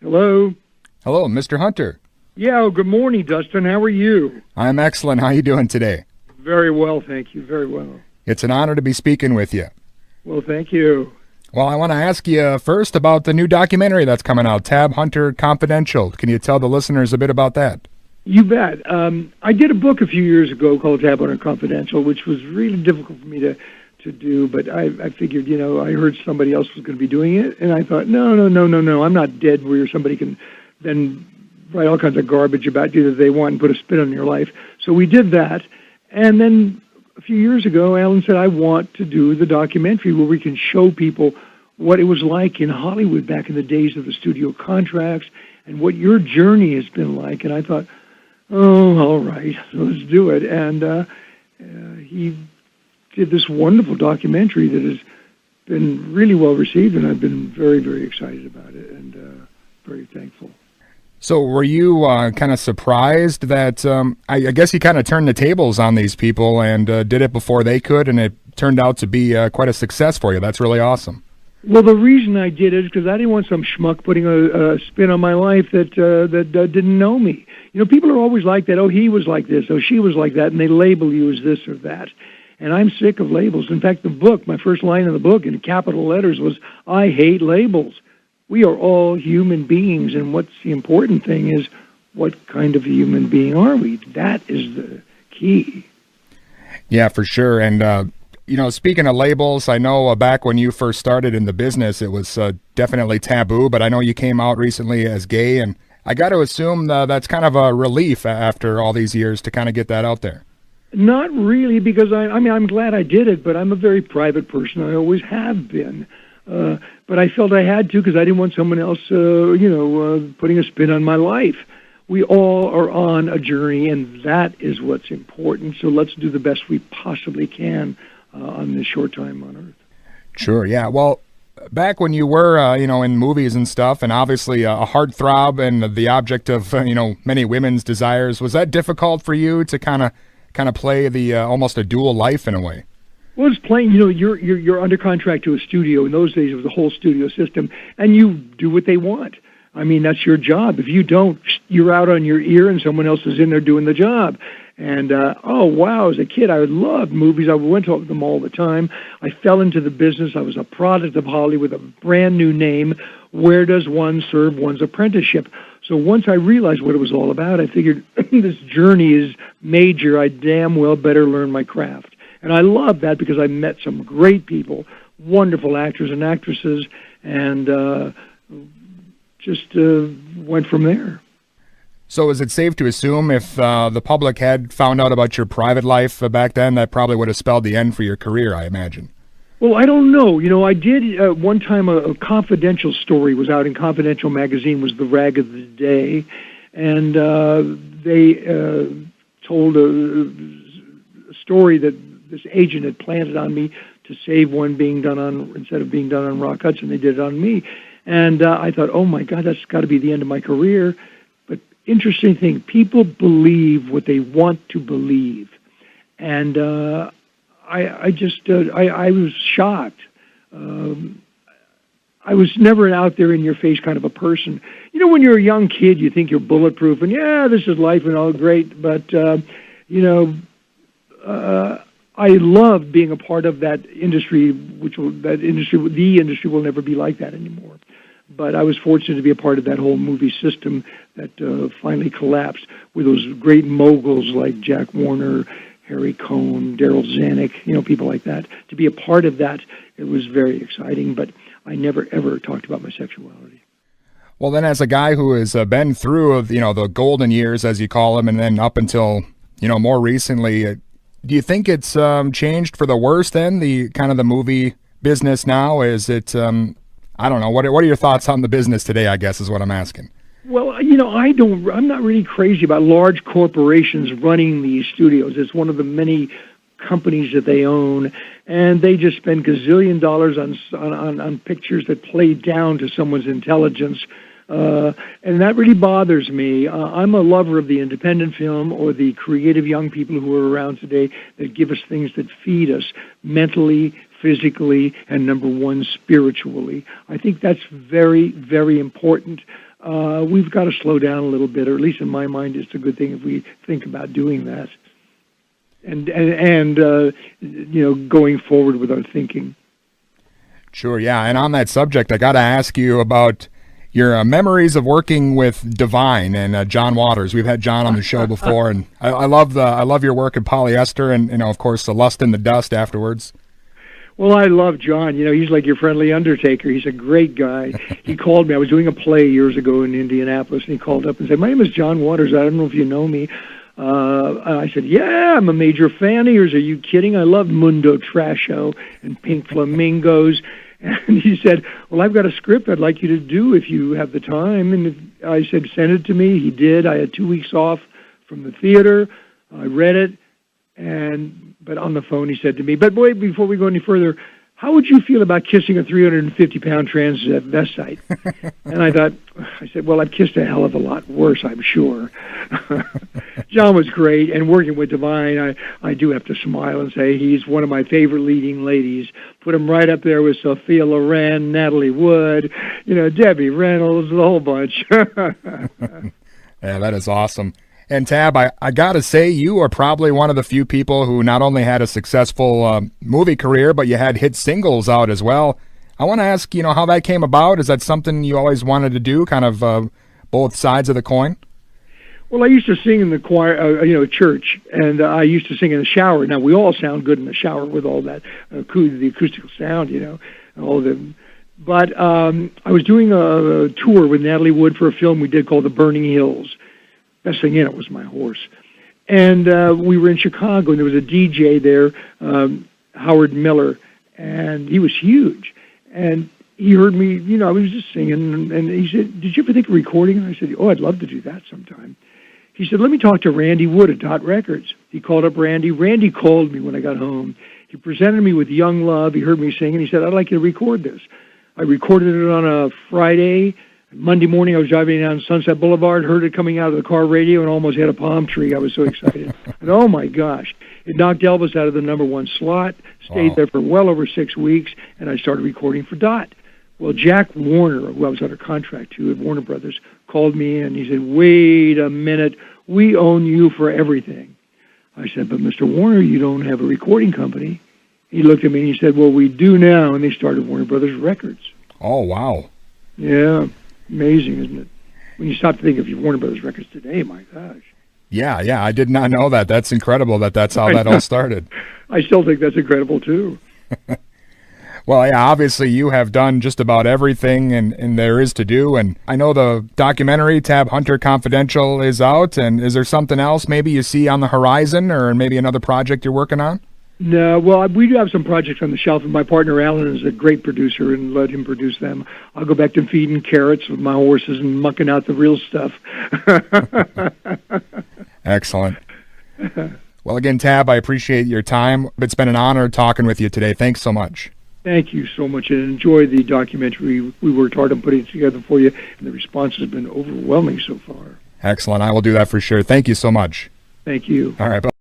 Hello. Hello, Mr. Hunter. Yeah, good morning, Dustin. How are you? I'm excellent. How are you doing today? Very well, thank you. Very well. It's an honor to be speaking with you. Well, thank you. Well, I want to ask you first about the new documentary that's coming out, Tab Hunter Confidential. Can you tell the listeners a bit about that? You bet. I did a book a few years ago called Tab on Confidential, which was really difficult for me to do, but I figured, I heard somebody else was going to be doing it, and I thought, no, I'm not dead where somebody can then write all kinds of garbage about you that they want and put a spin on your life. So we did that, and then a few years ago, Alan said, I want to do the documentary where we can show people what it was like in Hollywood back in the days of the studio contracts and what your journey has been like. And I thought, oh, all right, so let's do it. And he did this wonderful documentary that has been really well received, and I've been very, very excited about it and very thankful. So were you kind of surprised that, I guess you kind of turned the tables on these people and did it before they could, and it turned out to be quite a success for you. That's really awesome. Well, the reason I did it is because I didn't want some schmuck putting a spin on my life that didn't know me. People are always like that. Oh, he was like this. Oh, she was like that, and they label you as this or that. And I'm sick of labels. In fact, the book, my first line in the book in capital letters was, I hate labels. We are all human beings, and what's the important thing is what kind of a human being are we? That is the key. Yeah, for sure. And, speaking of labels, I know back when you first started in the business, it was definitely taboo, but I know you came out recently as gay, and I got to assume that's kind of a relief after all these years to kind of get that out there. Not really, because I'm glad I did it, but I'm a very private person. I always have been. But I felt I had to because I didn't want someone else, putting a spin on my life. We all are on a journey, and that is what's important. So let's do the best we possibly can on this short time on Earth. Sure, yeah. Well, back when you were, in movies and stuff, and obviously a heartthrob and the object of, many women's desires, was that difficult for you to kind of play the almost a dual life in a way? Well, it's playing, you're under contract to a studio. In those days, it was a whole studio system, and you do what they want. I mean, that's your job. If you don't, you're out on your ear, and someone else is in there doing the job. And, oh, wow, as a kid, I loved movies. I went to them all the time. I fell into the business. I was a product of Hollywood, a brand new name. Where does one serve one's apprenticeship? So once I realized what it was all about, I figured this journey is major. I damn well better learn my craft. And I love that because I met some great people, wonderful actors and actresses, and just went from there. So is it safe to assume if the public had found out about your private life back then, that probably would have spelled the end for your career, I imagine? Well, I don't know. I did one time a Confidential story was out in Confidential magazine, was the rag of the day, and they told a story that this agent had planted on me to save one being done on, instead of being done on Rock Hudson, they did it on me. And I thought, oh my God, that's got to be the end of my career. But interesting thing, people believe what they want to believe. And I was shocked. I was never an out there in your face kind of a person. When you're a young kid, you think you're bulletproof and yeah, this is life and all great. But, I love being a part of that industry, the industry will never be like that anymore. But I was fortunate to be a part of that whole movie system that finally collapsed with those great moguls like Jack Warner, Harry Cohn, Daryl Zanuck, people like that. To be a part of that, it was very exciting, but I never, ever talked about my sexuality. Well, then as a guy who has been through, the golden years, as you call them, and then up until, more recently, do you think it's changed for the worse then, the kind of the movie business now? Is it, I don't know, what are your thoughts on the business today, I guess is what I'm asking. Well, I'm not really crazy about large corporations running these studios. It's one of the many companies that they own, and they just spend gazillion dollars on pictures that play down to someone's intelligence. And that really bothers me. I'm a lover of the independent film or the creative young people who are around today that give us things that feed us mentally, physically, and number one, spiritually. I think that's very, very important. we've got to slow down a little bit, or at least in my mind, it's a good thing if we think about doing that. And going forward with our thinking. Sure, yeah. And on that subject, I got to ask you about your memories of working with Divine and John Waters. We've had John on the show before, and I love your work in Polyester, and of course, The Lust in the Dust afterwards. Well, I love John. He's like your friendly undertaker. He's a great guy. He called me. I was doing a play years ago in Indianapolis, and he called up and said, "My name is John Waters. I don't know if you know me." I said, "Yeah, I'm a major fan of yours. Are you kidding? I love Mundo Trasho and Pink Flamingos." And he said, "Well, I've got a script I'd like you to do if you have the time." And I said, "Send it to me." He did. I had 2 weeks off from the theater. I read it, but on the phone he said to me, "But boy, before we go any further, how would you feel about kissing a 350-pound transvestite?" And I said, "Well, I've kissed a hell of a lot worse, I'm sure." John was great, and working with Divine, I do have to smile and say he's one of my favorite leading ladies. Put him right up there with Sophia Loren, Natalie Wood, Debbie Reynolds, the whole bunch. Yeah, that is awesome. And Tab, I got to say, you are probably one of the few people who not only had a successful movie career, but you had hit singles out as well. I want to ask, how that came about. Is that something you always wanted to do, kind of both sides of the coin? Well, I used to sing in the choir, church, and I used to sing in the shower. Now, we all sound good in the shower with all that, the acoustical sound, all of them. But I was doing a tour with Natalie Wood for a film we did called The Burning Hills. Best thing in it was my horse. And we were in Chicago, and there was a DJ there, Howard Miller, and he was huge. And he heard me, I was just singing, and he said, "Did you ever think of recording?" And I said, "Oh, I'd love to do that sometime." He said, "Let me talk to Randy Wood at Dot Records." He called up Randy. Randy called me when I got home. He presented me with Young Love. He heard me sing, and he said, "I'd like you to record this." I recorded it on a Friday. Monday morning, I was driving down Sunset Boulevard, heard it coming out of the car radio, and almost hit a palm tree. I was so excited. And oh, my gosh. It knocked Elvis out of the #1 slot, stayed there for well over 6 weeks, and I started recording for Dot. Well, Jack Warner, who I was under contract to at Warner Brothers, called me in. He said, "Wait a minute. We own you for everything." I said, "But Mr. Warner, you don't have a recording company." He looked at me and he said, "Well, we do now," and they started Warner Brothers Records. Oh, wow. Yeah. Amazing, isn't it? When you stop to think of your Warner Brothers Records today, my gosh. Yeah, I did not know that. That's incredible that's how that all started. I still think that's incredible, too. Well, yeah, obviously you have done just about everything and there is to do. And I know the documentary, Tab Hunter Confidential, is out. And is there something else maybe you see on the horizon, or maybe another project you're working on? No, well, we do have some projects on the shelf, and my partner Alan is a great producer, and let him produce them. I'll go back to feeding carrots with my horses and mucking out the real stuff. Excellent. Well, again, Tab, I appreciate your time. It's been an honor talking with you today. Thanks so much. Thank you so much, and enjoy the documentary. We worked hard on putting it together for you, and the response has been overwhelming so far. Excellent. I will do that for sure. Thank you so much. Thank you. All right. Bye.